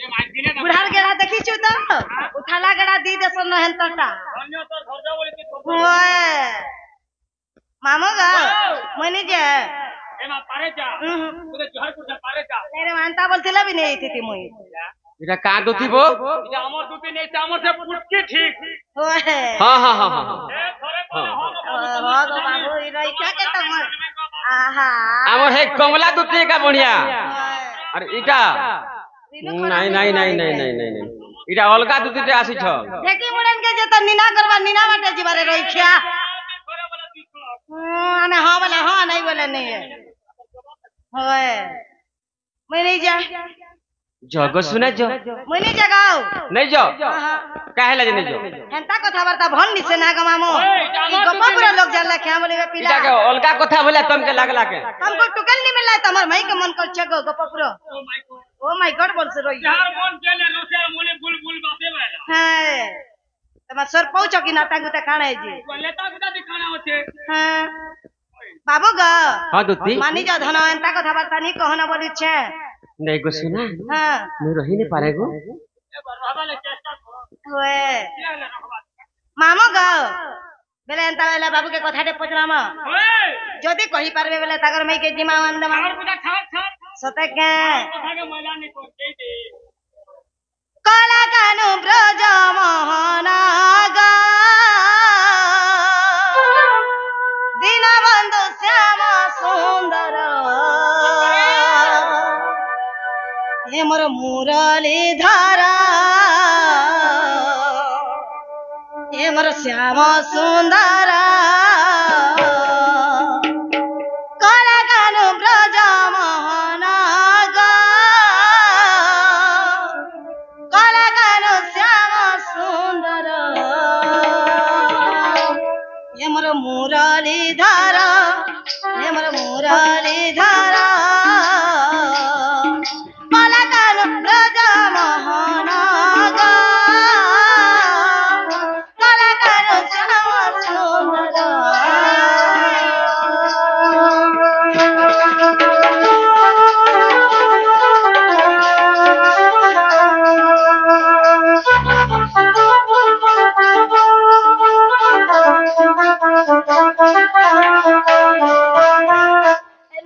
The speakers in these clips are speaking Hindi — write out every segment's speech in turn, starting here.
बुढ़ार गेड़ा देखी छु तो उठाला गेड़ा दी दे सन हेन तटा ओए मामो गा मनी जे एमा पारे जा तुरे जोहर कुछ पारे जा मेरे मानता बोलतिला भी नहीं थी मुई इटा का दुतिबो इटा हमर दुती नहीं से हमर से पुटकी ठीक ओए हां ए थोड़े कोने हो गो बाबू ई रही क्या के तम आहा हमर हे कमला दुती का बढ़िया अरे इटा नहीं इटा अलगा दुतीटे आसी छ देखी मुड़न के जे त नीना करबा नीना बाटे जीवारे रही खिया हमें हां बोले हां नहीं बोले नहीं है होए मैं नहीं जा जग सुने जो मैं नहीं जगाओ नहीं जो काहे लाजे नहीं जो हेंता कथा वार्ता भन निसे ना गमामो ई गप्पा पूरा लोग जानला क्या बोले पिला इटा के अलगा कथा बोले तुमके लागला के हमको टुकल नहीं मिलला तमर भाई के मन कर छगो गप्पा पूरा ओ माय गॉड बोल से रोई यार मन चले लोसे मोले बुलबुल बाते वाला हां तमा सर पहुंचो कि नाटा गुता खाना है जी लेता गुता दिखाना होते हां बाबू गा हां दुती मानी जा धन एंता कथा वार्ता नहीं कहना बोली छे नहीं को सुना हां मैं रही नहीं पारे गो ए बरवा ले चेष्टा करो ओए मामो गा बेले एंता बेले बाबू के कथा दे पचरामा ओए जदी कहि पारबे बेले तागर मई के जिमा वंद मा और कुछ छाड़ सते के कथा के मैला नहीं को दे काला कानु ब्रज मोहनागा दीनबंधु श्याम सुंदर हे मोर मुरली धारा हे मोर श्याम सुंदर काला कानु ब्रज मोहनागा काला कानु श्याम सुंदर हे मोर मुरली धारा हे मोर मुरली धारा काला कानु ब्रज मोहनागा काला कानु श्याम सुंदर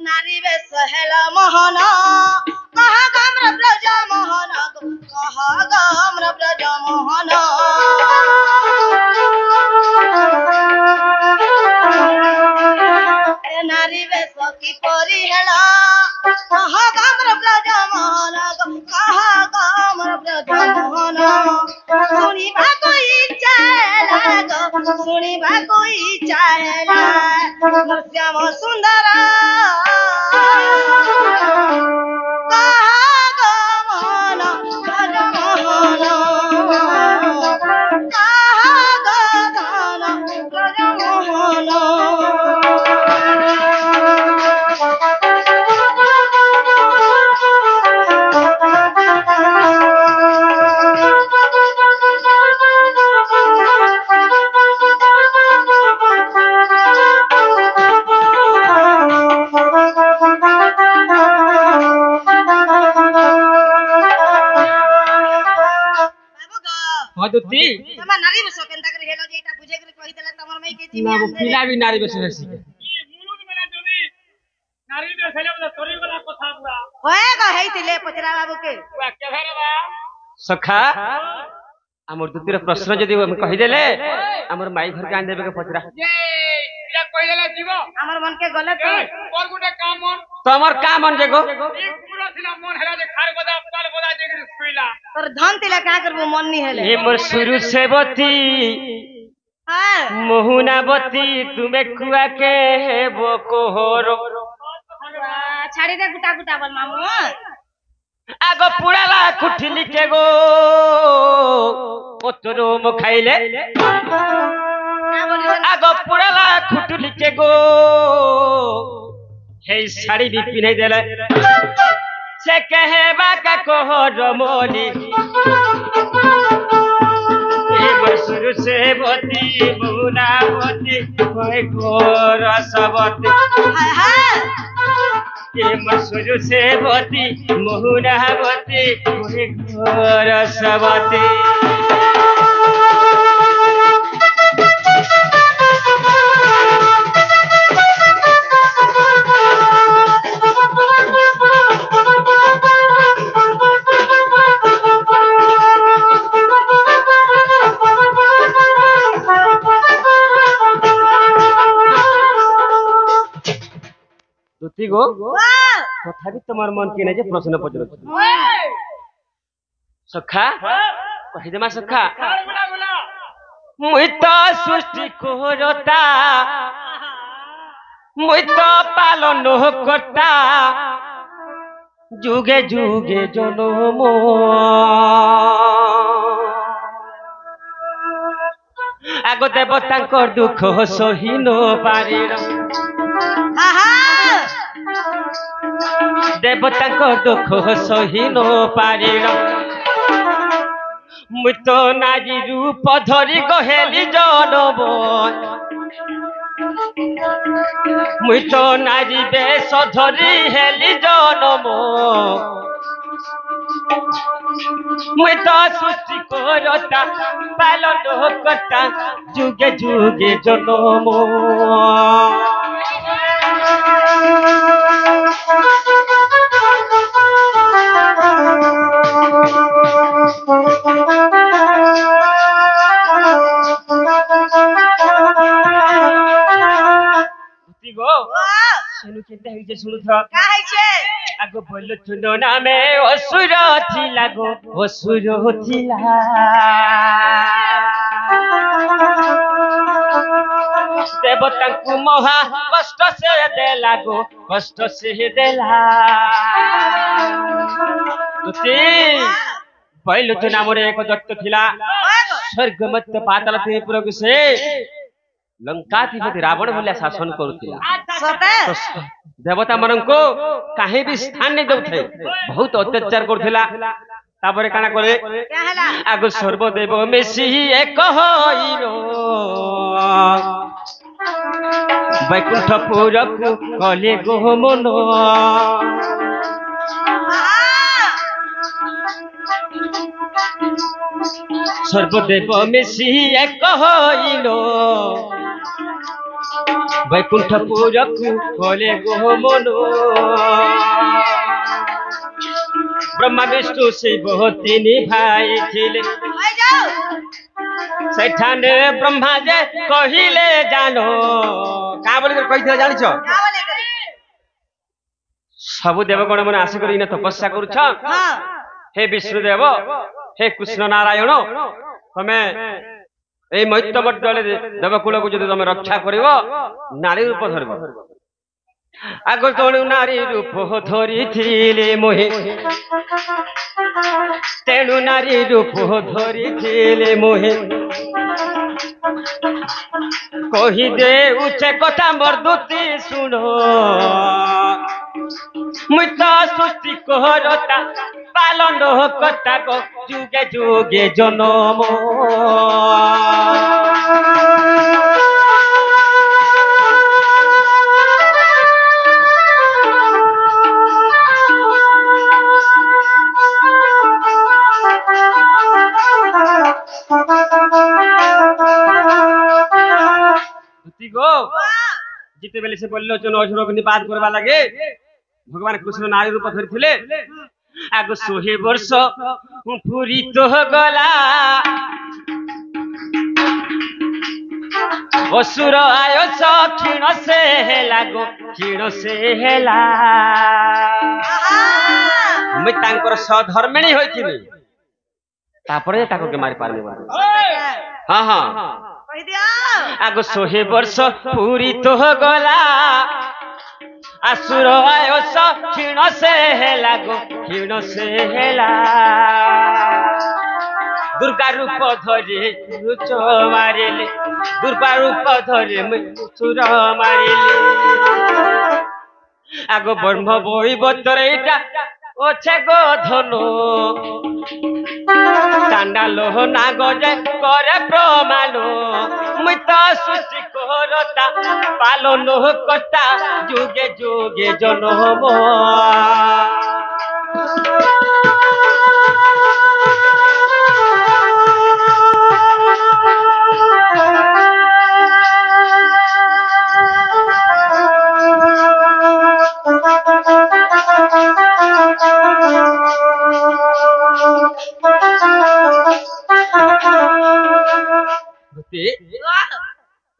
नारी वे सहेला मोहन कहा गाम्र ब्रज मोहन कहा गाम्र ब्रज मोहन नारी वे सखी परी हेला कहा गाम्र ब्रज मोहन कहा गाम्र ब्रज मोहन सुनिबा कोई चाहेला सुनिबा कोई चाहेला श्याम सुंदर कहा गमन ब्रज मोहन कहा गमन ब्रज मोहन हां दुती तमा नारी बसो केनता करे हेलो जे एटा बुझे करे कहि देला तमर मई के जिमी ना वो पिला भी नारी बस रसी के ई मुलुक मेरा जमी नारी दे खेले वाला तोरी वाला कथा पूरा होए ग हेतिले पचरा बाबू के पूरा के रे बा सखा हमर दुतीर प्रश्न जदी हम कहि देले हमर माई घर के आन देबे के पचरा ये इला कहि देला जीवो हमर मन के गलत है और गुटे काम मन तमर का मन जेगो ई पूरा सिला मन हेला जे खार गोदा पाल गोदा जे सुइला और धन तिला का करबो मन नहीं हेले हे मोर शुरू से बती हां मोहुनावती तुमे कुआ के हेबो कोहरो छाड़ी दे गुटा गुटा बोल मामू आगो पुड़ाला खुठली के गो ओतरो म खाइले क्या बोली आगो पुड़ाला खुठली के गो हे साड़ी भी पिन्हे देले से कहेबा का कोहरो मोली शुरू से बती मोहुनावती कोई घोर सबती हाय हाय के मसुर से बती मोहनावती मोहे घर सबती দুতি গো তথাপি তোমার মন কি নাই যে প্রশ্ন পচারছ সখা কহিদেমা সখা মুই তো সৃষ্টি করতা মুই তো পালন কর্তা যুগে যুগে জনম আগ দেবতাঙ্কর দুঃখ সহি ন পারির দেবতাঙ্কর দুঃখ সহি ন পারির মুই তো নারী রূপ ধরি গহেলি জনম মুই তো নারী বেশ ধরি হেলি জনম মুই তো সৃষ্টি করতা পালন কর্তা যুগে যুগে জনম আগ বল চুন নামে অসুর থিলা গো অসুর থিলা দেবতাঙ্কু মহা কষ্ট সে দেলা গো কষ্ট সে দেলা বৈল চুন নামরে এক দত্ত থিলা স্বর্গ মধ্য পাতাল ত্রিপুরକୁ ସେ ଲଙ୍କାଧିପତି ରାବଣ ଭଳିଆ ଶାସନ କରୁଥିଲା ଦେବତା ମାନଙ୍କୁ କାହିଁ ବି ସ୍ଥାନ ନେଇ ଦଉଥାଏ ବହୁତ ଅତ୍ୟାଚାର କରୁଥିଲା ତାପରେ କାଣା କଲେ ଆଗ ସର୍ବଦେବ ମିଶି ଏକ ହୋଇର ବୈକୁଣ୍ଠପୁରକୁ କଲେ ଗୋମନ সর্বদেব মিশি এক হইল বৈকুণ্ঠপুরকু কলে গোমন ব্রহ্মা বিষ্ণু শিব তিনি ভাই ছিলে সেখানে ব্রহ্মা যে কহিলে জানো কা বলি কইছিল জানিছ সবু দেবগণ মানে আসিকরি না তপস্যা করুছ হে বিষ্ণুদেব হে কৃষ্ণ নারায়ণ তুমি এই মৈত্যমণ্ডলে দেবকুলକୁ যদি তুমি রক্ষা করিব নারী রূপ ধরিব আগ তণু নারী রূপ ধরিছিলে মোহে তেণু নারী রূপ ধরিছিলে মোহে কহি দে উচ্চে কথা মর্দুতি শুণ মুই তো সৃষ্টি করতা পালন কর্তা গো যুগে যুগে জনম যেতেবেলে সে বলল যে অসুরক নিপাত করবা লাগে ভগবান কৃষ্ণ নারী রূপ ধরিଥିଲେ আগ 100 বর্ষ পুরিত গলা অসুর আয়স ক্ষীণ সে হেলা গো ক্ষীণ সে হেলা মুই তাঙ্কর সধর্মিণী হইছিলি তারপরে তাকে কে মারি পারবি হ্যাঁ হ্যাঁ আগ 100 বর্ষ পুরিত গলা আসুর আয়স ক্ষীণ সে হেলা গো ক্ষীণ সে হেলা দুর্গা রূপ ধরে লুচ মারিলে দুর্গা রূপ ধরে সুর মারিলে আগ ব্রহ্ম বৈবর্তর এইটা ওছে গো ধনু চান্ডাল নাগ যে করে প্রমাণ মুই তো সৃষ্টি করতা পালন কর্তা যুগে যুগে জনম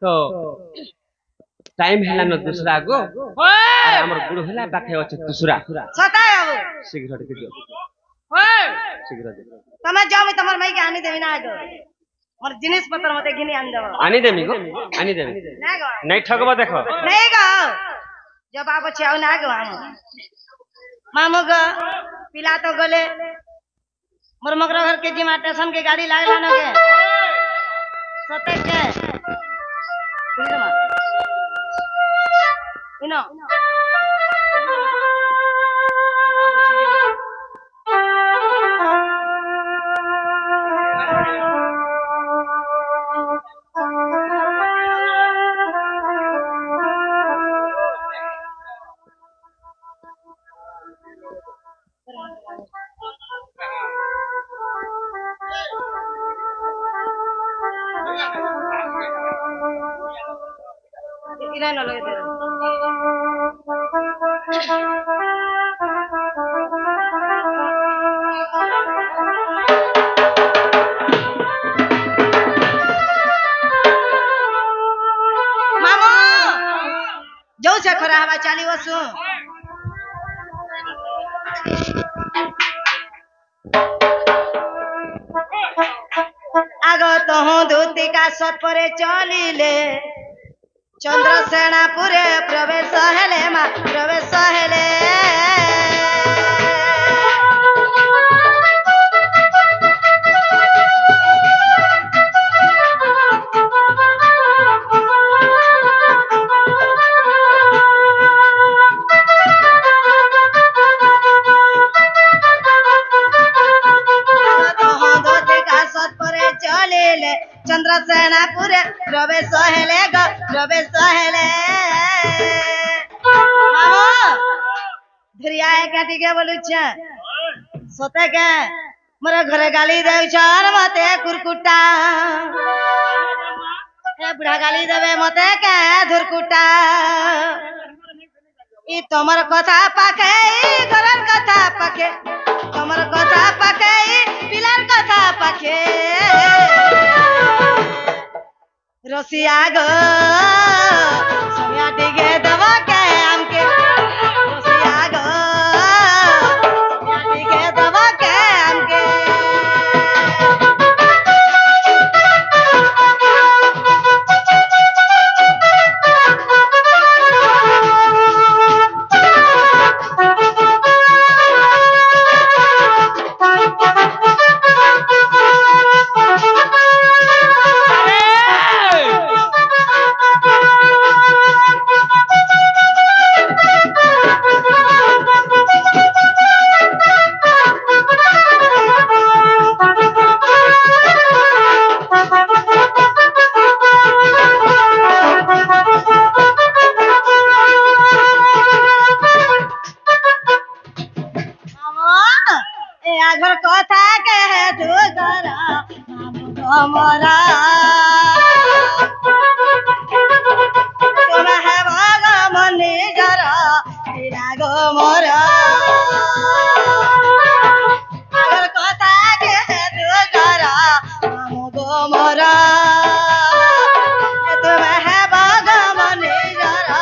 तो टाइम हेला न दूसरा गो और हमर गुड़ हेला बाके अछि दूसरा सताय बाबू शीघ्र दे दियो शीघ्र दे तमे जाओ मैं तमर माई के आनी देबी ना गो मोर जिनिस पत्र मते घिनी आन देबो आनी देमी गो आनी देमी ना गो नहीं ठगबा देखो नहीं गो जब आप चाहो ना गो हम मामू गो पिला तो गले मोर मगरा घर के जिमा स्टेशन के गाड़ी लागला न के सते के इनो इला न लगे मामा जो से खरा हवा चाली वसु आगत हूँ धोती का सत परे चलिले चंद्रसेनापुरे प्रवेश हेले मा प्रवेश हेले चंद्रसेनापुरे प्रवेश हेले ग प्रवेश हेले धरिया काटी के बोलु छ सते के मोर घरे गाली देउ छन मते कुरकुटा ए बुढ़ा गाली देबे मते के धुरकुटा ई तमर कथा पाके घरन कथा पाके तमर कथा पाके पिलार कथा पाके रसिया गो सोनिया टिके दवा के हमके रसिया गो सोनिया टिके दवा के हमके घर कथा कहे तू जरा हमारा तुम है भागा मनी जरा गो मोरा घर कथा कहे तू जरा गो मोरा तुम है भागा मनी जरा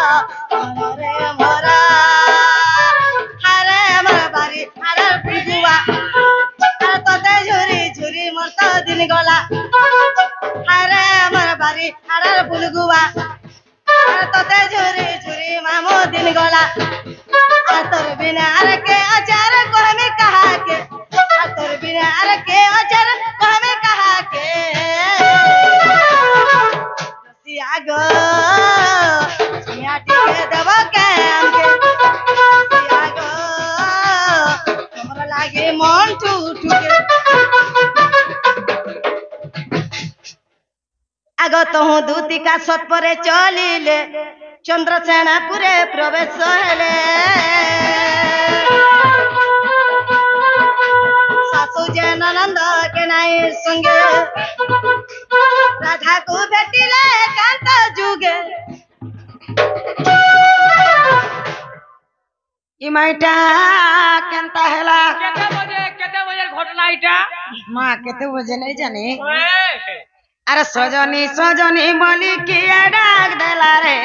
रे मोरा हरे मर बारी हरे पिजुआ दिन गला हरे अमर बारी हरे बुलगुआ तते झुरी झुरी मामो दिन गला तोर बिना अरे के अचार को हमें कहा के तोर बिना अरे के अचार को हमें कहा के रसिया गो सुनिया टिके देबो के हमके रसिया गो हमरा लागे मन टूट के আগত হু দূতিকা সৎপরে চলিলে চন্দ্রসেনাপুরে প্রবেশ হেলে শাশু যে ননন্দ কে নাই সঙ্গে রাধাকু ভেটিলে একান্ত যুগে ইমাইটা কেনতা হেলা কেতে বজে ঘটনা এটা মা কেতে বজে নাই জানি আরে সজনী সজনী বলি কি ডাক দেলা রে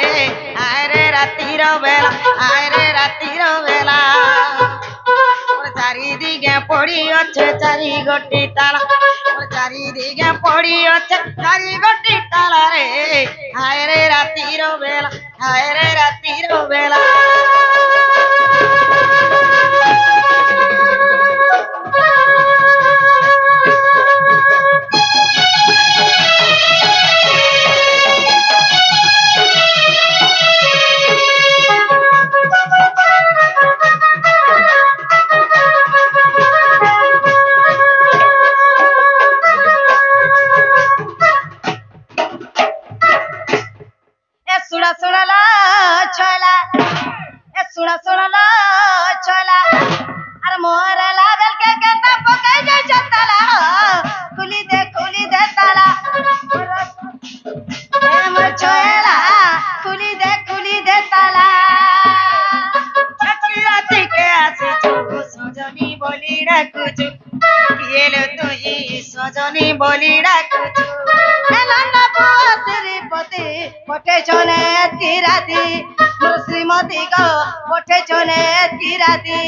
আরে রাতির বেলা আরে রাতির বেলা চারিদিকে পড়ি আছে চারি গোটি তালা চারিদিকে পড়ি আছে চারি গোটি তালা রে আরে রাতির বেলা আরে রাতির বেলা সজনী বলি ডাকুছু শ্রীপতি পঠে ছনে তিরাতি শ্রীমতী গো পঠে ছনে তিরাতি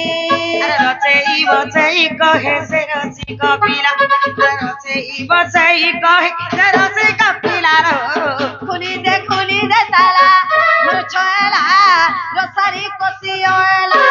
রচেই বচেই কহে সে রসি কপিলা রচেই বচেই কহে সে রসি কপিলা খুলি দে তালা মোর ছয়লা রসারি কষিয়লা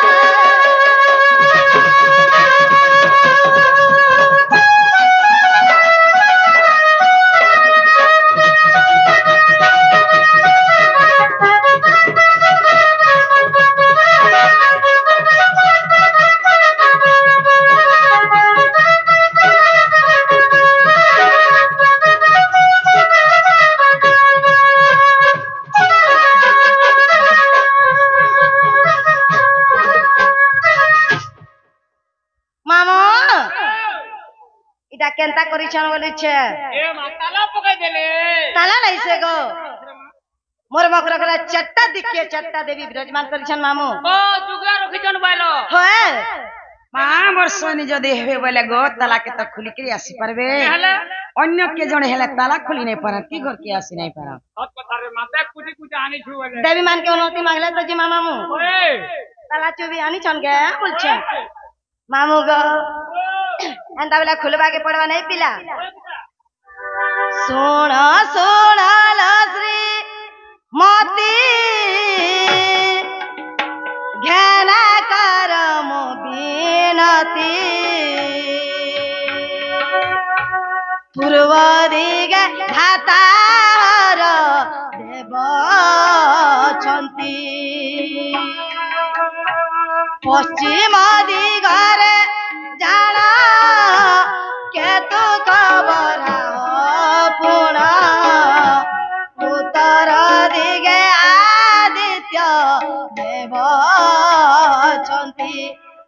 কেনতা করিছন বলিছে এ মা তালা পকাই দেলে তালা লাইছে গো মোর বকর করে চারটা দিকে চারটা দেবী বিরাজমান করিছন মামু ও জুগরা রখিছন বাইলো হয় মা মোর সোনি যদি হেবে বলে গো তালা কে তো খুলি করে আসি পারবে হেলে অন্য কে জনে হেলে তালা খুলি নাই পারে কি ঘর কি আসি নাই পারে সত কথা রে মাতে কুটি কুটি আনিছু বলে দেবী মান কে অনুমতি মাগলে তো জি মামু ওরে তালা চুবি আনিছন কে বলছে মামু গো এন্তা বেলা খুলবাকে পড়বা নাই পিলা শুণ শুণাল শ্রী মতি ঘেনা করম বিনতি পূর্ব দিগে ধাতার দেব ছন্তি পশ্চিম দিগরে জানা কেতু খবর পুণ উত্তর দিগে আদিত্য দেব অଛନ୍ତି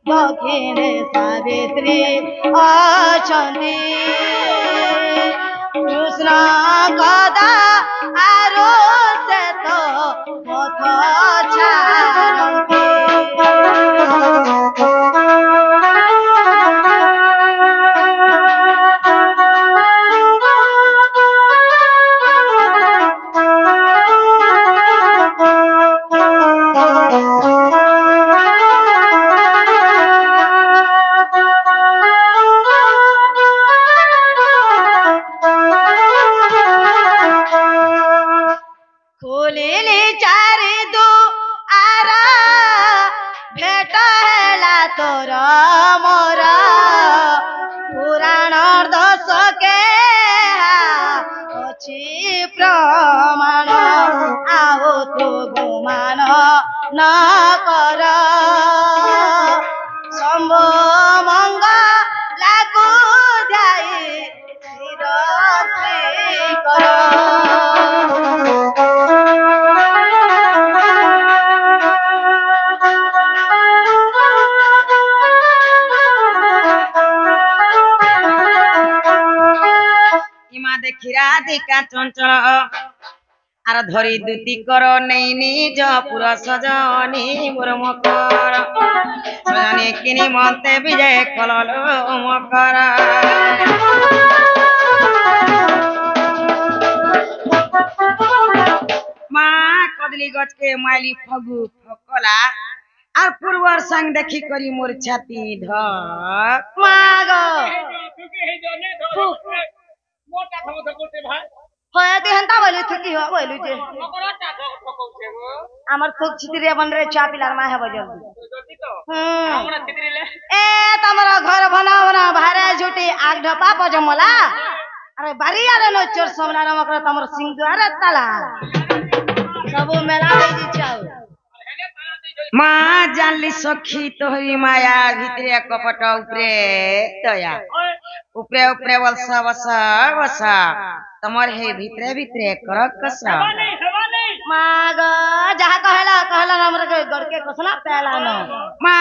দক্ষিণে সাবিত্রী অଛନ୍ତି কৃষ্ণ কদা আরো সে তো পথ ছাড়ନ୍ତି খুলিলি চারি দুআর ভেট হেলা তোর মোর পুরাণ দশকে ଅଛି প্রমাণ ଆଉ ତୁ ଗୁମାନ ନ କର ଶମ୍ଭୁ ମଙ୍ଗଳାକୁ ଧ୍ୟାଇ ଶିର ଶ୍ରୀ କର মা দেখি রাধিকা চঞ্চল আর ধরি দুতি কর নেই নিজ পুর সজনী মোর মকর সজনী কিনি মতে বিজয় কলল মকর মা কদলি গছকে মাইলি ফগু ফকলা আর পূর্বর সঙ্গ দেখি করি মোর ছাতি ধক মাগো মোটা ক্ষমতা করতে ভাই হয় তুই হেন্তা বলি থুকি হ বলি যে মকরটা ঠকছে গো আমার থুক ছিতিরে বনরে চা পিলার মা হেব জলদি জলদি তো হুম আমরা চিত্রিলে এ তোমার ঘর বনাওনা ভারে ঝুটি আগ ঢপা পজমলা আরে বাড়ি আরে ন চোর সমলা নমক তোমার সিং দুয়ারে তালা সব মেলা হই যাও মা জানলি সখী তোহরি মায়া ভিতরে কপট উপরে দয়া উপরে উপরে বলসা বসা বসা তোমার হে ভিতরে ভিতরে করক কসা মাগো যাহা কহলা কহলা আমরা গড়কে কসনা পেলা ন মা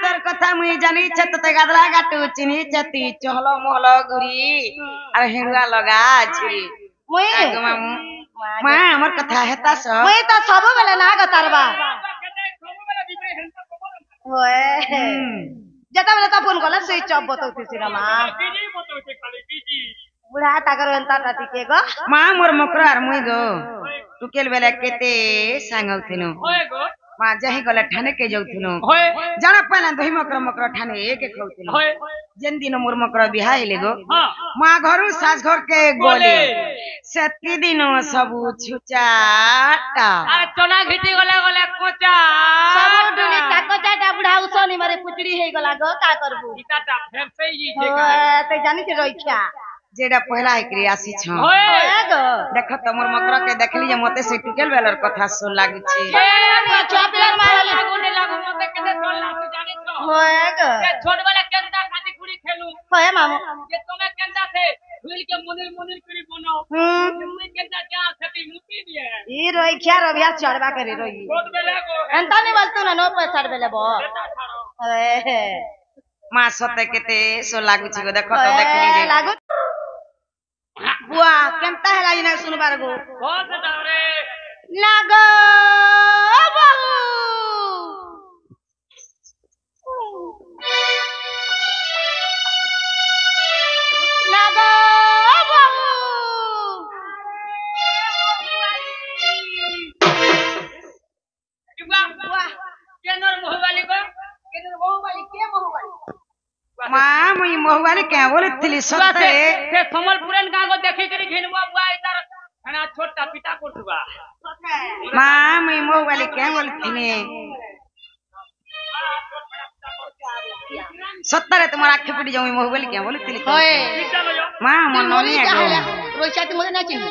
তোর কথা মুই জানি ছততে গাদলা গাটু চিনি চতি চহল মহল গুরি আর হেড়ুয়া লগা ছি মুই মা আমার কথা হেতা স মুই তো সব বেলে না গো তারবা ওয়ে যেটা বেলে তা ফোন করলে সুইচ অফ বতাউতিছিল মা বিজি বলতে খালি বিজি বুড়া টাকার এন্তা টাটিকে গো মা মোর মকর আর মুই গো টুকেল বেলা কেতে সাঙ্গউতিনু হয় গো মা যাহি গলে ঠানে কে যাউতিনু হয় জানা পানা দহি মকর মকর ঠানে একে খাউতিনু হয় যেন দিন মোর মকর বিহা হেলে গো হ্যাঁ মা ঘরু সাজ ঘর কে গলে সেতি দিন সবু ছুচাটা আরে চনা ঘিটি গলে গলে কোচা সব ডুলি তাকো চাটা বুড়া উসনি মারে পুচড়ি হই গলা গো কা করবু ইটাটা ফের সেই যে ওয়ে তে জানি যে রইছা যেটা পহলা একরি আসি ছ হয় ওয়ে গো দেখো তোমার মকর কে দেখলি যে মতে সে টুকেল বেলার কথা সুন লাগিছে চপিলার মারলে লাগুনে লাগু মতে কেতে চল লাগু জানি তো ওয়ে গো এ ছোটবেলা কেনটা কাটি কুড়ি খেলু ওয়ে মামু যে তুমি কেনটা সে ভুল के मुनिर मुनिर करी बनो তুমি কেনটা যা সেটি মুটি দিয়ে ই রইছা রবিয়া চড়বা করে রই ছোটবেলা গো এন্তা নি বলতো না নো পয়সা বেলে ব এটা ছাড়ো আরে মা সতে কেতে সো লাগুছি গো দেখো তো দেখলি যে লাগু বুয়া কেনতা হেলা ইনা শুনবার গো बहुत दावरे লাগো বাবু লাগো বাবু जुगा केनर मोहवाली को केनर मोहवाली के मोहवाली মা মুই মহুয়ালি কে বলিছিলি সতে से कमलपुरन गांव को देखि करी घेनवा बुआ इधर खाना छोटा पिता कोटुबा মা মুই মহুয়ালি কে বলিছিলি সত্তরে তোমার আখি পুটি যাও মহুয়ালি কে বলিছিলি হয় पिता लो মা মন ননি আগো রইছা তুই মতে না চিনি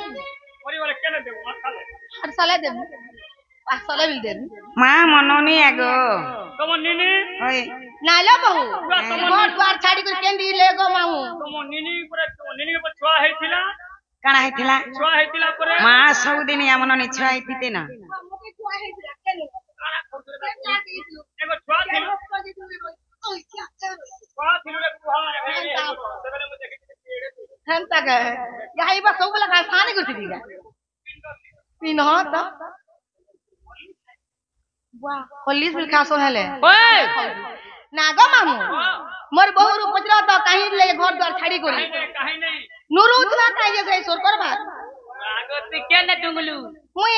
ओरी वाले केने देबो मत खाले আর সালে দেব পাঁচ সালে বিল দেব মা মন ননি আগো तुम नीनी ওই নাইলো বহু ঘর দুয়ার ছাড়ি করে কেন্দি লেগো মামু तुम नीनी पर छुआ हेतिला কানা হইতিলা छुआ हेतिला पर মা ସବୁଦିନ ଆମ ନନି ଛୁଆ ହେଇଥିତେ ନା एगो छुआ थिल छुआ थिल रे बुहा सेबले मुझे देखि হেনতা গে গাইবা সব বলা কাই সানি করতে দিগা পিন হত বাহ পুলিশ বিল খাসো হেলে ओए না গো মামু মোর বহুরু পচরা তো কাহি ले घर द्वार ছাড়ি করি काहे नहीं নুরু উঠবা কাই যে সোর করবা আগতি কেনে ডুঙ্গলু মুই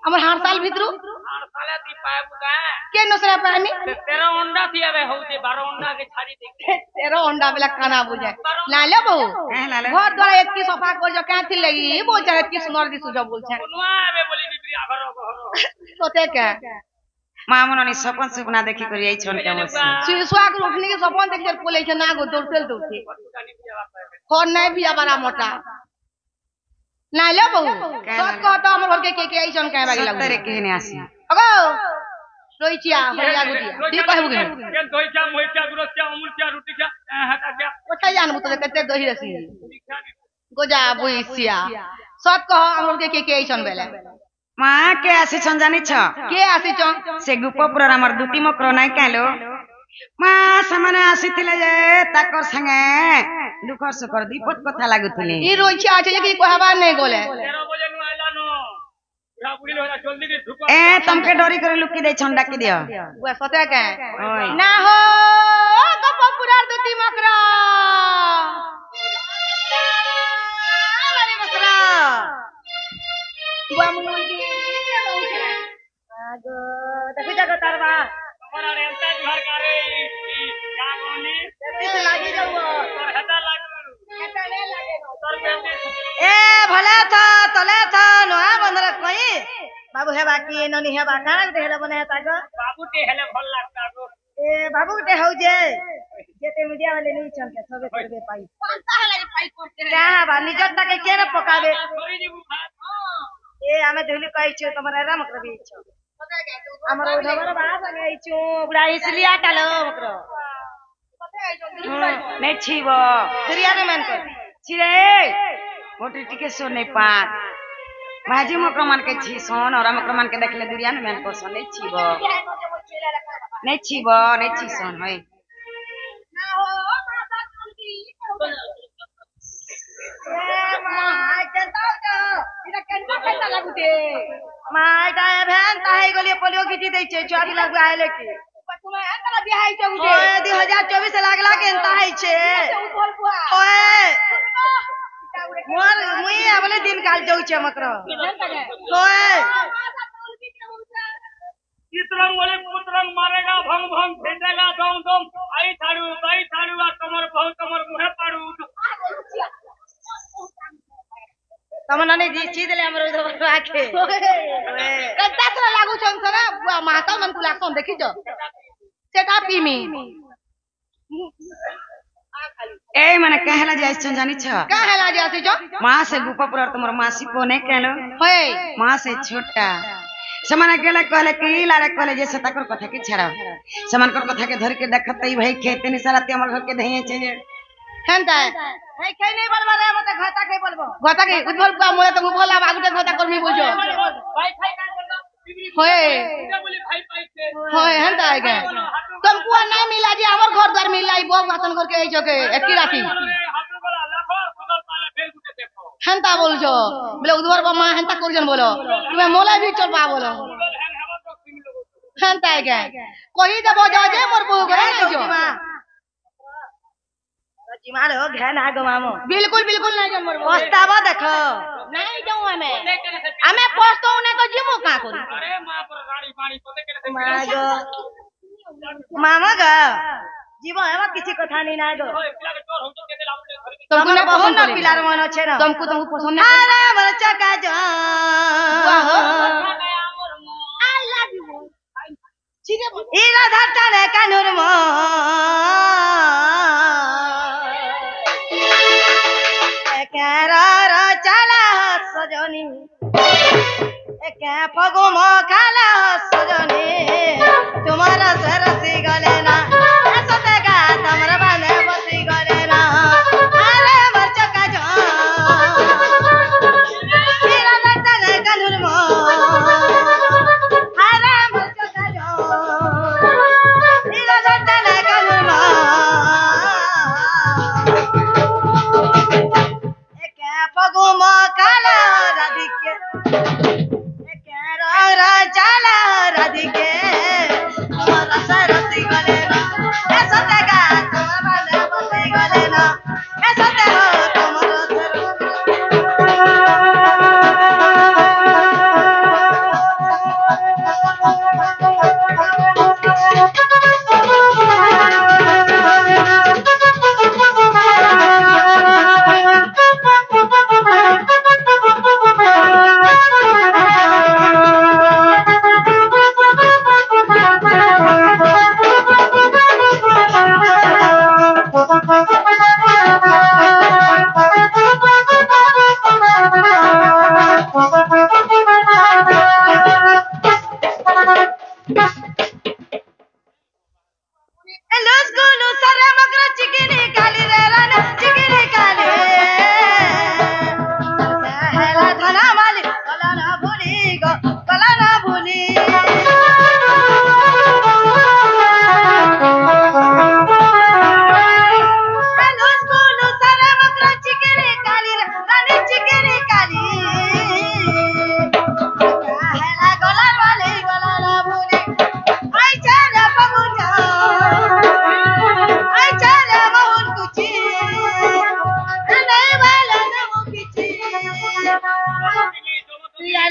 আমার হার সাল ভিতরু আর সালে তি পায় বুকা কে নসরা পানি तेरा अंडा थी अबे होते 12 अंडा के छाड़ी दे তেরো অন্ডা বেলা খানা বুঝে নাইলে বহু হ্যাঁ লালে ঘর দ্বারা একটি সফা করছো কাঁথি লাগি বলছে একটি সুন্দর দিছু যা বলছে কোনवा अबे बोली बिबरी आगर তোতে কে মা ଆମ ନନି ସପନ ସୁପନା ଦେଖି କରି ଆଇଛନ୍ କେ বলছি সুয়াগ উঠনি के सपन देख के बोले ना गो दौड़ते दौड़ते खर नहीं भी आबारा मोटा नाइले बहु सब कह तो हमर घर के आइछन काहे बागी लागु ସତରେ କେହି ନାଇଁ ଆସି अगो रोइचिया हरिया गुटिया ठीक कहबु के केन दोई क्या मोहि क्या दुरस क्या अमूल क्या रोटी क्या हटा क्या ओछा जानबु तो कते दही रसी गोजा बुइसिया सब कह हमर घर के आइछन बेले ମା କେ ଆସିଛନ୍ ଜାନିଛ के आसीछन ସେ ଗୁପପୁରର ଆମର ଦୁତି ମକର ନାଇଁ କାलो ମା ସେମାନେ ଆସିଥିଲେ ଯେ ତାଙ୍କର ସାଙ୍ଗେ ଦୁଃଖ ସୁଖର ବିପଦ କଥା ଲାଗୁଥିଲେ ଇ ରୋଇଛି আছে যে কি কহাবার নাই গলে 13 बजे नु आइला नो बुढ़ा बुढ़ी होला जल्दी के ढुका ए तुमके डरी करे लुकी दे छन डाकी दियो বুয়া সতে কে ओय না হো গপপুরার দুটি মকরা আরে মকরা বুয়া মুই কি আগো দেখি জাগো তারবা हमारा रेंता जुहर करे का गोनी তেতিস লাগি যাও तोर हता लागू এটা নে লাগে तोर बेटी ए भले था तले था नोआ बंदर कोई बाबू है बाकी ननी है बाका देहला बने है तागो बाबू ते हेले भल लागता गो ए बाबू के हो जे जेते मीडिया वाले नहीं चलते सबे करबे पाई पांता है लगे पाई करते क्या बा निजत तक के न पकावे छोरी जी बुखा ए हमें धुली कहि छ तमरा राम करबी छ हमर उधर बा संगे छु बुढ़ा इसलिए टालो मकरो नहीं छीबो दुरिया ने मन कर छिरे मोटी टिके सो नहीं पात भाजी मक्रमान के छी सोन और मक्रमान के देखले दुरिया ने मैन को नहीं छीबो नहीं छीबो नहीं छी सोन होय ना हो माता की माय जनता का इरा केनका केनका लागुते माय दाय भैन ताहे गलिए पोलियो गिटी दै छै 24 लाख आइले की तुम्हें एतला बिहाई छै उजे ओए 2024 लागला के एंता है छे ओए मोर मुई आबले दिन काल जाउ छे मकरो ओए चित्रंग बोले पुत्रंग मारेगा भंग भंग फेंटेगा दम दम आई थाड़ू आ कमर बहुत कमर मुहे पाड़ू तमनने जी चीज ले हमरो इधर राखे कत्ता तोरा लागू छन सरा बुआ माता मन कुला कोन देखि जो सेटा पीमी ए माने कहला जाय छन जानी छ का हेला जासी जो मां से गुपपुर तुमर मासी को नहीं कहलो होय मां से छोटा समाने गेले कहले कि लारे कहले जे सताकर कथा के छाड़ा समानकर कथा के धर के देखतई भाई खेते नि सारा ते हमर घर के धइए छे हेंता है खै नहीं बोलबा रे मते घाटा खै बोलबो घाटा के उधर का मोरे तो बोला आगुटे घाटा करमी बोलजो भाई खाई का करदा होय बोले भाई पाई के होय हेंता है के तुमको नहीं मिला जी हमर घर द्वार मिला ई बो भातन घर के आई जो के एकी राती हाथ वाला लाखो सुगर पाले फेर गुटे देखो हेंता बोलजो बोले उधर बा मां हेंता करजन बोलो तुम्हें मोले भी चल बा बोलो हैन हवा तो सिम लोगो हेंता है के कोई दबो जा जे मोर बहू करे नहीं जो जिमाल हो घन आ गो मामो बिल्कुल बिल्कुल नहीं जन मोर पछतावा देखो नहीं जाऊं हमें हमें पछतो ने तो जिमो का करी अरे मां पर गाड़ी पानी पते के मागो मामा गा जीवो एमा किछि कथा नहीं ना गो पिला के तोर हम तो के दिला तुमको ना बहुत ना पिलार मन छे ना तुमको पसंद नहीं अरे बच्चा का जा आई लव यू चिरे इरा धरता ने कानुर मो एकारा चला सजनी एका फगो मो खाला सजनी तुम्हारा सरसी गले ना सते का तमरा बाने बसी गले ना अरे बच्चा का जा इरा धरता ने कानुर मो अरे बच्चा का जा इरा धरता ने कानुर मो पगुम काला राधिके चला राधिके तुम्हारा सरसी गले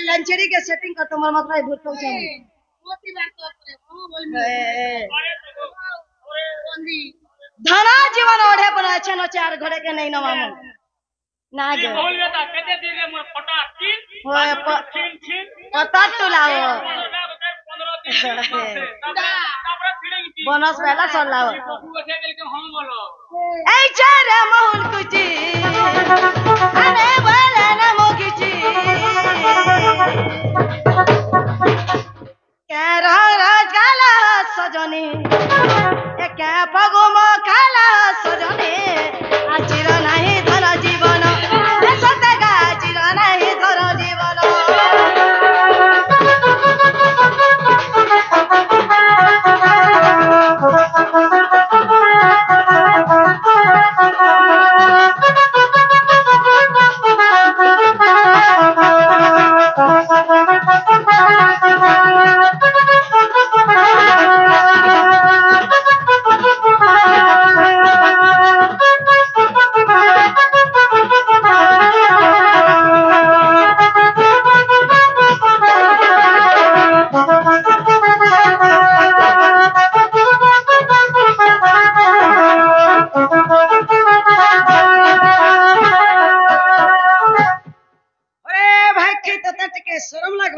लंचरी के सेटिंग कर तुम्हार मतलब भूत पहुंचा धना जीवन ओढ़े पर अच्छे न चार घरे के नहीं न मामू ना गे बोल बेटा केते दिले मोर पटा तीन होए छीन छीन पता तो लाओ 15 दिन तापर फिरेंगी बोनस वाला सब लाओ तू उठे गेल के हम बोलो ए चारे मोहन कुची अरे बोले ना मोगिची के रोज काला सजनी ए के पगुम काला सजनी आचिर नाही धर जीवन ए सतेगा आचिर नाही धर जीवन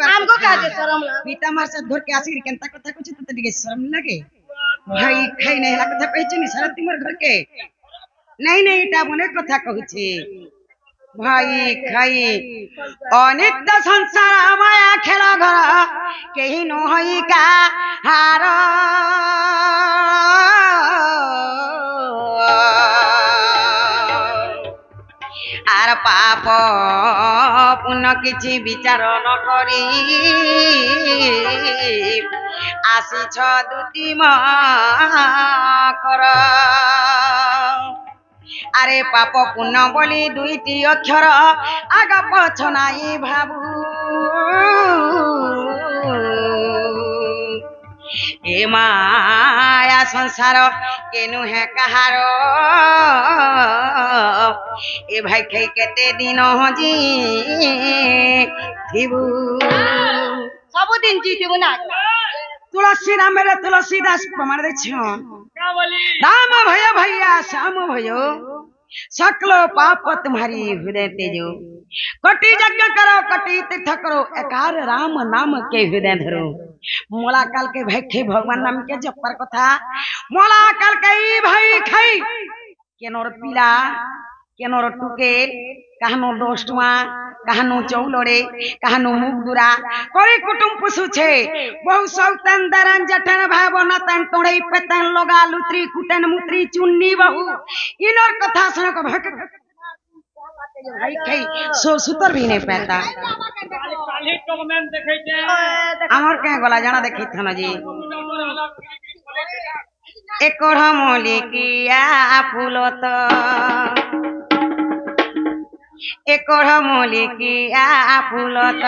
हमको का दे शरम ला पीता मार से धर के आसी केनता कथा कुछ तो तनिके शर्म लगे भाई खाई नहीं हला कथा कहछि नि सारा तिमर घर के नहीं नहीं इटा मने कथा कहछि भाई खाई अनित्य संसार माया खेल घर केही न होई का हार आर पाप पुण्य किछि विचार न करी आसीछ दुती कर आरे पाप पुण्य बोली दुईटी अक्षर आग पछ नाई भाबू ए माया संसार केनु है कहार ए भाई खाई केते दिन हजी थिबू सब दिन जीतबो ना तुलसी राम मेरे तुलसीदास प्रमाण दे छन क्या बोली राम भय भैया श्याम भयो सकलो पाप तुम्हारी हृदय तेजो कटी यज्ञ करो कटी तीर्थ करो एकार राम नाम के हृदय धरो मोला काल के भाई भगवान नाम के जपर कथा मोला काल के भाई खाई केनोर पीला केनोर टुकेल कहनो दोस्तवा कहनो चौलड़े कहनो मुगदुरा करे कुटुम पुसु छे बहु सौतन दरन जठन भाव नतन तोड़े पेतन लोगा लुत्री कुटन मुत्री चुन्नी बहु इनर कथा सुन को भक भाई खाई सो सुतर भी नहीं पाता काली कमेंट देखे छे हमर के गला जाना देखि थन जी एकोर मोली किया फूलत एकोर मोली किया फूलत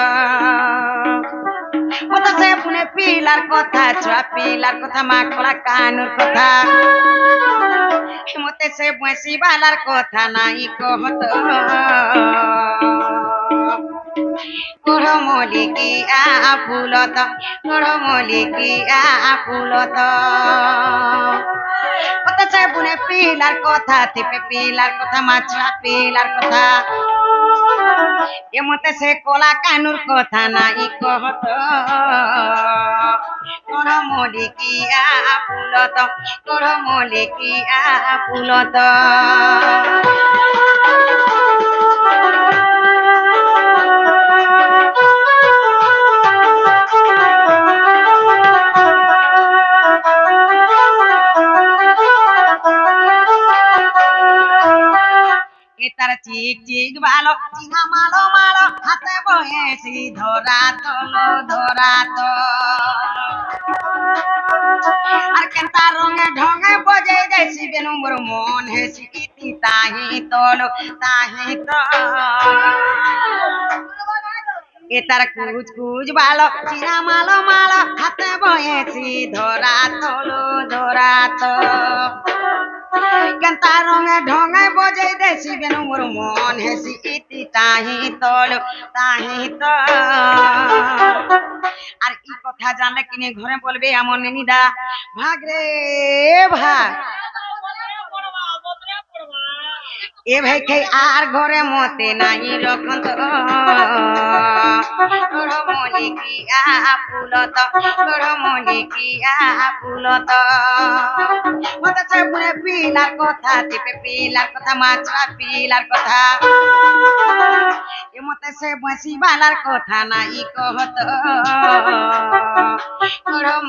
मत से पुने पिलार कथा छुआ पिलार कथा माकड़ा कानुर कथा मते से बसी बालार कथा नाही कहत कोढ़ मोली किया फूलत कोढ़ मोली किया फूलत मत से पुने पिलार कथा थिपे पिलार कथा माछा पिलार कथा ये मते से कोला कानुर कथा नाही कहत कोढ़ मोली किया फूलत कोढ़ मोली किया फूलत तार चिक चिक बालो चिना मालो मालो हाथे बहेसी धरा तो আর কেনতা রঙে ঢঙে বজে যাইছি বেনু মোর মন হেসি ইতি তাহি তলো তাহি তো এ তার কুচ কুচ বালো চিনা মালো মালো হাতে বয়েছি ধরা তো কেনতা রঙে ঢঙে বজাই দেছি বেনু মোর মন হেসি ইতি তাহি তল আর ই কথা জানলে কিনে ঘরে বলবে এমন নিদা ভাগ রে ভাগ এ ভাই খাই আর ঘরে মতে নাই রকম তো মনে কি ফুলত মনে কি ফুলত মতে পুনে পিলার কথা চেপে পিলার কথা মাছরা পিলার কথা এ মতে সে বসি বালার কথা নাই কহত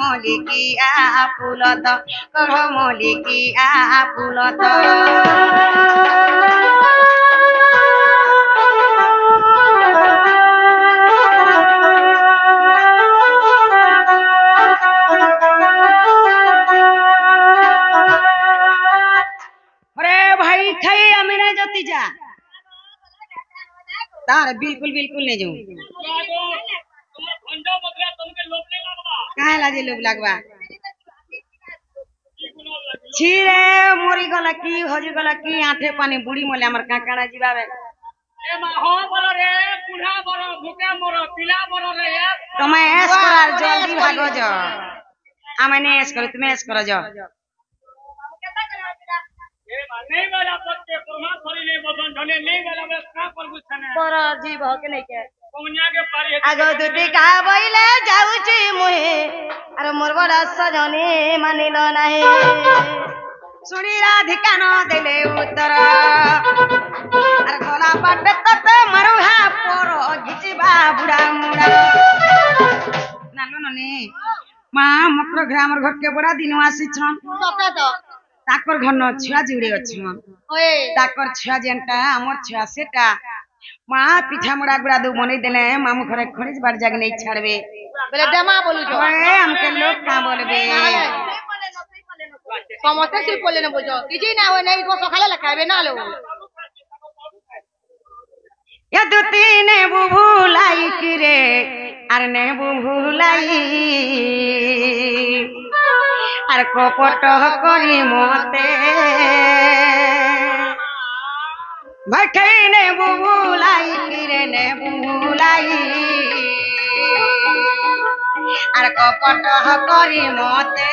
মনে কি ফুলত মনে কি ফুলত तार बिल्कुल बिल्कुल नहीं जाऊं कहाँ लाजे लोग लगवा छिरे मोरी गला की हजी गला की आठे पानी बुढ़ी मोले हमर काकाना जीवावे तुम्हें ऐस करार जल्दी भागो जो आमने ऐस करो तुम्हें ऐस करो जो नहीं वाला पत्ते कुरमा थोड़ी नहीं बसन धने नहीं वाला बस का पर कुछ नहीं पर जीव के नहीं के कोनिया के पारी आगो दुटी का बइले जाउची मुहे अरे मोर बड़ा सजनी मानिलो नाही सुनी राधिका न देले उत्तर अरे गोला पाटे तत मरुहा पोरो घिचिबा बुढ़ा मुड़ा नालो नने मां मकर ग्रामर घर के बड़ा दिनवासी छन सता तो ताकर घर न छुआ जुड़े अछन ओए ताकर छुआ जेनटा हमर छुआ सेटा मां पिठा मुड़ा गुड़ा दो बने देले मामू घरे खड़िज बार जग नहीं छाड़बे बोले डमा बोलू जो ओए हमके लोग का बोलबे समस्या सिर्फ बोले न बुझो किछि ना हो नहीं तो सखाले लखाबे ना लो या दुती ने बुभुलाई किरे आर ने बुभुलाई আর কপট করি মতে ভাই নে বুবুলাই কিরে নে বুবুলাই আর কপট করি মতে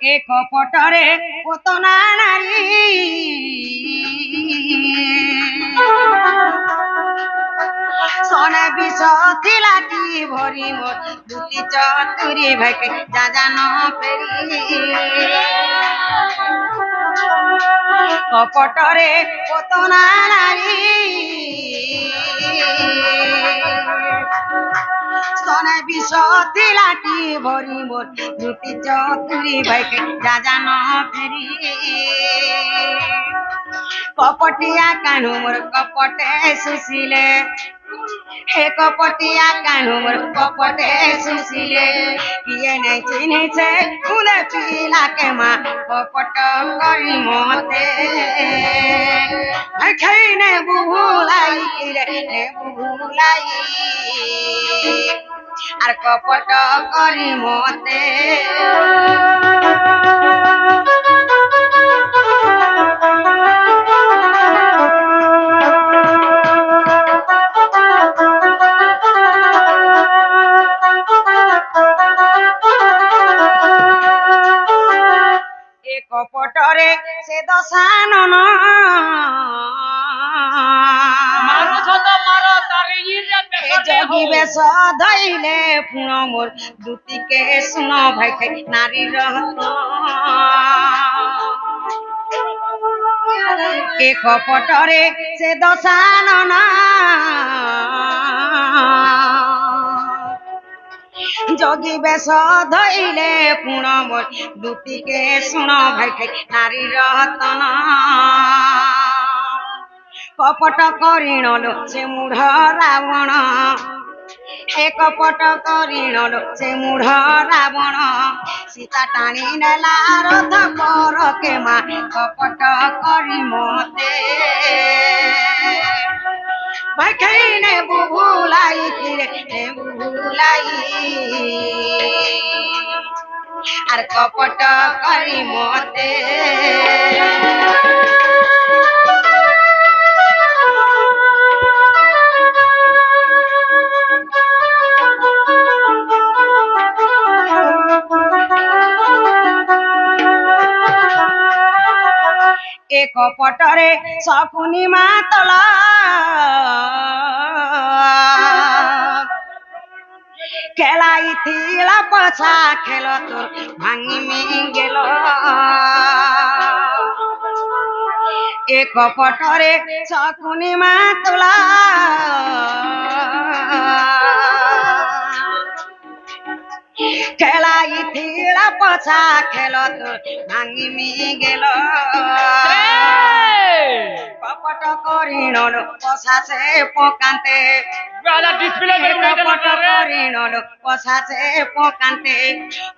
एक पटरे पोतना नारी सोने विष थिला की भरी मोर दुती चतुरी भाई के जा न फेरी कपटरे पोतना नारी सोने विष थिलाटी भरी मोर दुती चतुरी भाई के जा न फेरी कपटिया कान्हू मोर कपटे सुशीले हे कपटिया कान्हू मोर कपटे सुशीले किए नहीं चिन्हे छे उदे पीला के माँ कपट करी मते खैने बुभुलाई रे ने बुभुलाई আর কপট করি মতে কপটরে সে দশানন मारो छत मारो तारी रे जगी बेस धैले पुण मोर दुती के सुन भाई खाई नारी रहत एक पटरे से दशानन जगी बेस धैले पुण मोर दुती के सुन भाई खाई नारी रहतन कपट करिण लो से मूढ़ रावण हे कपट करिण से मूढ़ रावण सीता टाणी नेला रथ पर के माँ कपट करी मते भाई ने बुभुलाई फिरे बुभुलाई আর কপট করি মতে এ কপটরে শকুনি মাতলা খেলাইছিলা পছা খেল তোর ভাঙিমি গেল এ কপটরে শকুনি মাতলা খেলাইছিলা পছা খেল তোর ভাঙিমি গেল কপট করিণ পছাছে পকান্তে কপট করিণ পছাছে পকান্তে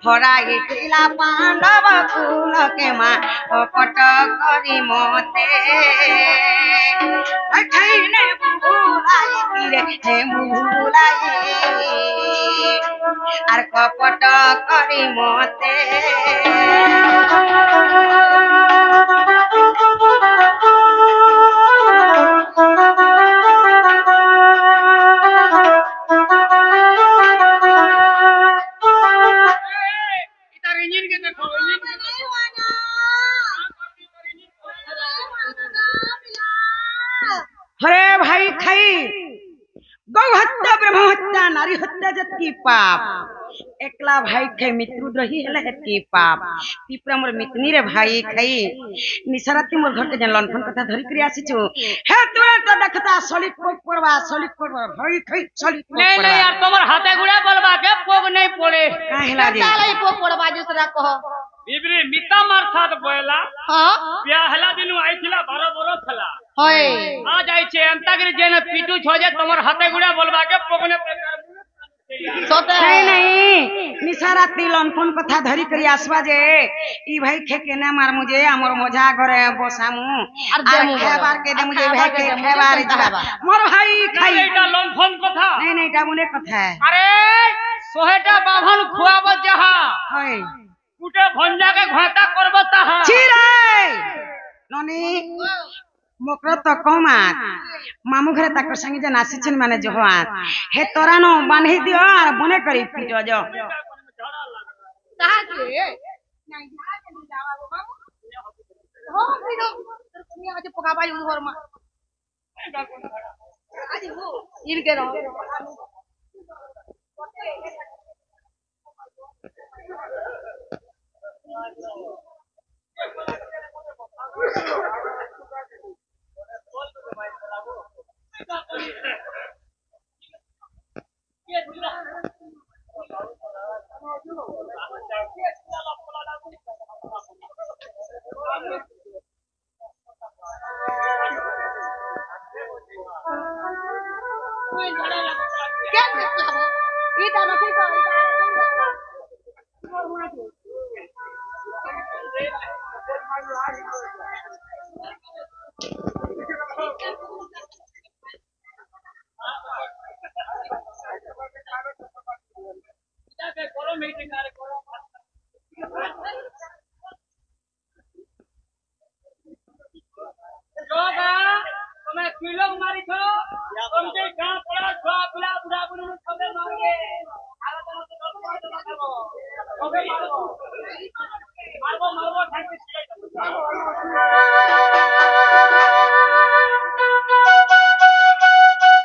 হরাইছিলা পাণ্ডব কুলকে মা কপট করি মতে খাইনে বুলাই রে হে বুলাই আর কপট করি মতে हरे भाई खाई गौ हत्या ब्रह्म हत्या नारी हत्या जत्की पाप एकला भाई खाई मित्रद्रोही हेले हेतकी पाप तीपरा मोर मितनी रे भाई खाई निसराती मोर घर के जन लंठन कथा धरि करी आसीछु हे तुरंत तो देखता सलिक पड़वा भाई खाई सलिक नहीं नहीं यार तुम्हार हाथे गुड़ा बोलबा के पोग नहीं पड़े काहेला जी तालाई पो पड़वा दूसरा कह बिबरी मिता मार साथ बोला हां ब्याहला दिनु आइथिला 12 बरस थला होय आ जाय छे अंतागिरी जेने पीटू छोजे तुम्हार हाथे गुड़ा बोलबा के पोगने सोते नहीं नहीं निसराती लंठन कथा धरि करी आसबा जे ई भाई खे के ना मार मुझे हमर मोजा घरे बसामु और देमु खेबार के दे मुझे भाई के खेबार इच्छा मोर भाई खाई एटा लंठन कथा नहीं नहीं ता मुने कथा है अरे सोहेटा बाभन खुआब जहा होय कुटे भंजा के घाटा करब ताहा छिरे ननी मोकर तो कमात मामू घरे ताकर संगे जन आसीछन माने जोहात हे तोरा नो बांधी दियो और बने करी पीटो जो कहा के नहीं जा के जावा बाबू हो पीटो तुम आज पकाबा घर में आज वो इनके रहो मारबो